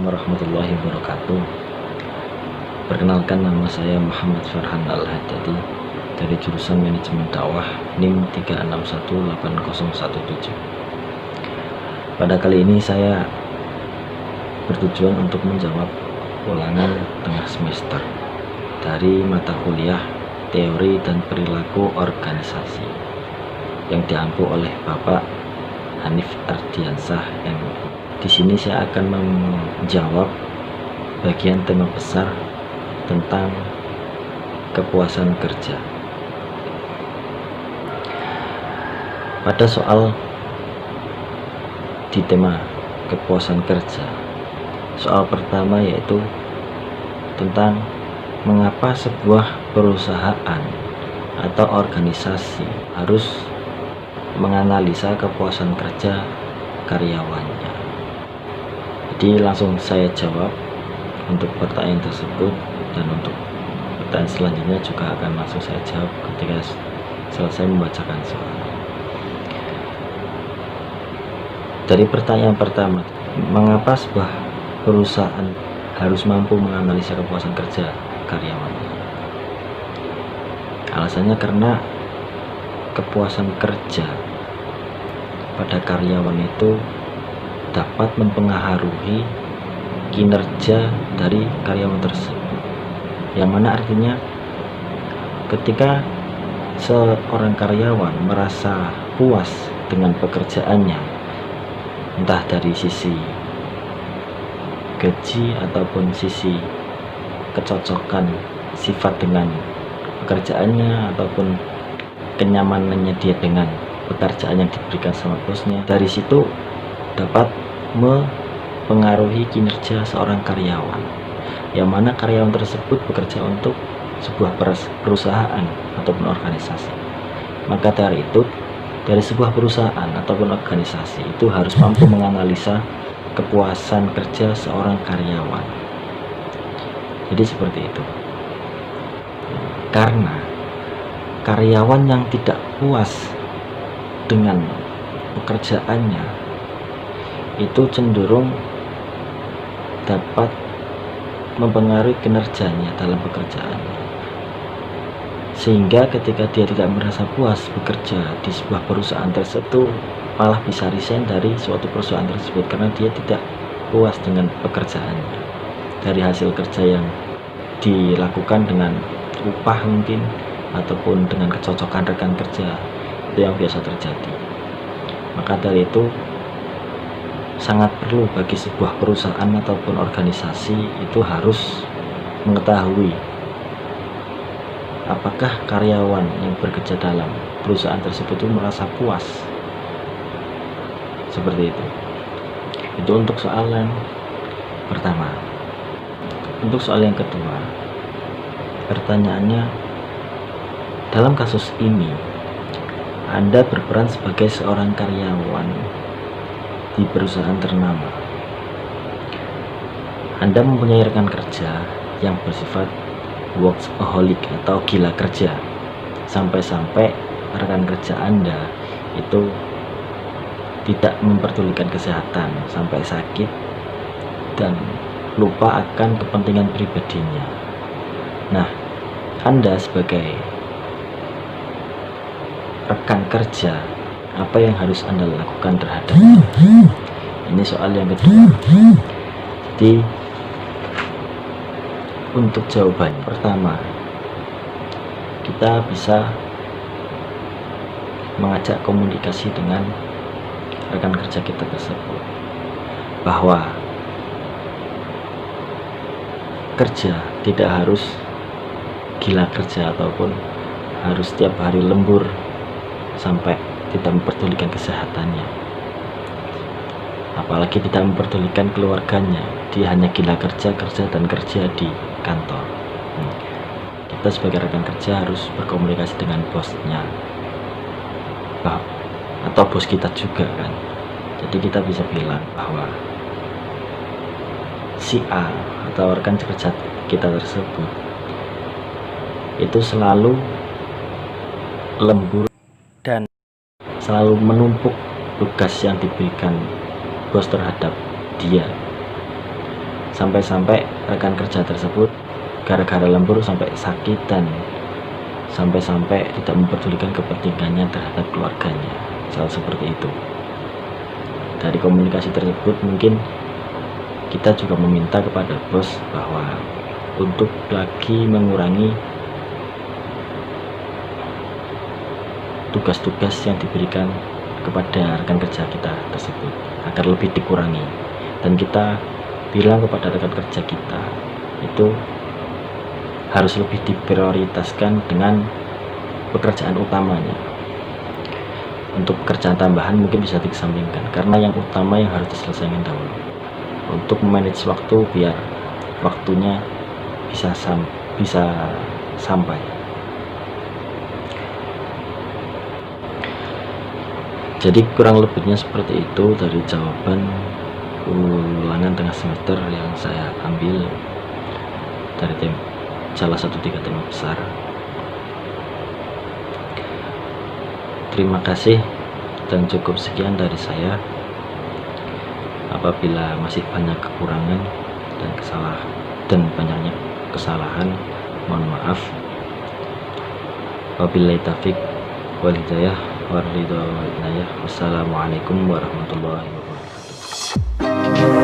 warahmatullahi wabarakatuh. Perkenalkan, nama saya Muhammad Farhan Al-Haddadi dari jurusan Manajemen Dakwah NIM 3618017. Pada kali ini saya bertujuan untuk menjawab ulangan tengah semester dari mata kuliah Teori dan Perilaku Organisasi yang diampu oleh Bapak Hanif Ardiansah MI. Di sini saya akan menjawab bagian tema besar tentang kepuasan kerja. Pada soal di tema kepuasan kerja, soal pertama yaitu tentang mengapa sebuah perusahaan atau organisasi harus menganalisa kepuasan kerja karyawannya. Jadi langsung saya jawab untuk pertanyaan tersebut, dan untuk pertanyaan selanjutnya juga akan langsung saya jawab ketika selesai membacakan soal. Dari pertanyaan pertama, mengapa sebuah perusahaan harus mampu menganalisa kepuasan kerja karyawannya? Alasannya karena kepuasan kerja pada karyawan itu dapat mempengaruhi kinerja dari karyawan tersebut, yang mana artinya ketika seorang karyawan merasa puas dengan pekerjaannya, entah dari sisi gaji ataupun sisi kecocokan sifat dengan pekerjaannya ataupun kenyamanannya dia dengan pekerjaan yang diberikan sama bosnya, dari situ dapat mempengaruhi kinerja seorang karyawan, yang mana karyawan tersebut bekerja untuk sebuah perusahaan ataupun organisasi. Maka dari itu, dari sebuah perusahaan ataupun organisasi itu harus mampu menganalisa kepuasan kerja seorang karyawan. Jadi seperti itu. Karena karyawan yang tidak puas dengan pekerjaannya itu cenderung dapat mempengaruhi kinerjanya dalam pekerjaannya, sehingga ketika dia tidak merasa puas bekerja di sebuah perusahaan tersebut, malah bisa resign dari suatu perusahaan tersebut karena dia tidak puas dengan pekerjaannya, dari hasil kerja yang dilakukan dengan upah mungkin ataupun dengan kecocokan rekan kerja, itu yang biasa terjadi. Maka dari itu sangat perlu bagi sebuah perusahaan ataupun organisasi itu harus mengetahui apakah karyawan yang bekerja dalam perusahaan tersebut itu merasa puas. Seperti itu. Itu untuk soal yang pertama. Untuk soal yang kedua, pertanyaannya, dalam kasus ini Anda berperan sebagai seorang karyawan di perusahaan ternama. Anda mempunyai rekan kerja yang bersifat workaholic atau gila kerja, sampai-sampai rekan kerja Anda itu tidak memperdulikan kesehatan sampai sakit dan lupa akan kepentingan pribadinya. Nah, Anda sebagai rekan kerja, apa yang harus Anda lakukan terhadapnya? Ini soal yang kedua. Jadi untuk jawabannya, pertama, kita bisa mengajak komunikasi dengan rekan kerja kita tersebut, bahwa kerja tidak harus gila kerja ataupun harus setiap hari lembur sampai tidak memperdulikan kesehatannya, apalagi tidak memperdulikan keluarganya. Dia hanya gila kerja dan kerja di kantor. Kita sebagai rekan kerja harus berkomunikasi dengan bosnya, atau bos kita juga kan. Jadi kita bisa bilang bahwa si A atau rekan kerja kita tersebut itu selalu lembur dan selalu menumpuk tugas yang diberikan bos terhadap dia. sampai-sampai rekan kerja tersebut gara-gara lembur sampai sakit dan sampai-sampai tidak memperdulikan kepentingannya terhadap keluarganya. Seperti itu. Dari komunikasi tersebut mungkin kita juga meminta kepada bos bahwa untuk lagi mengurangi tugas-tugas yang diberikan kepada rekan kerja kita tersebut agar lebih dikurangi, dan kita bilang kepada rekan kerja kita itu harus lebih diprioritaskan dengan pekerjaan utamanya. Untuk pekerjaan tambahan mungkin bisa dikesampingkan karena yang utama yang harus diselesaikan dahulu, untuk memanage waktu biar waktunya bisa sampai. Jadi kurang lebihnya seperti itu dari jawaban ulangan tengah semester yang saya ambil dari salah satu 3 tema besar. Terima kasih dan cukup sekian dari saya. Apabila masih banyak kekurangan dan banyaknya kesalahan, mohon maaf. Wabillahi taufiq wal hidayah war ridha wal inayah. Wassalamualaikum warahmatullahi wabarakatuh.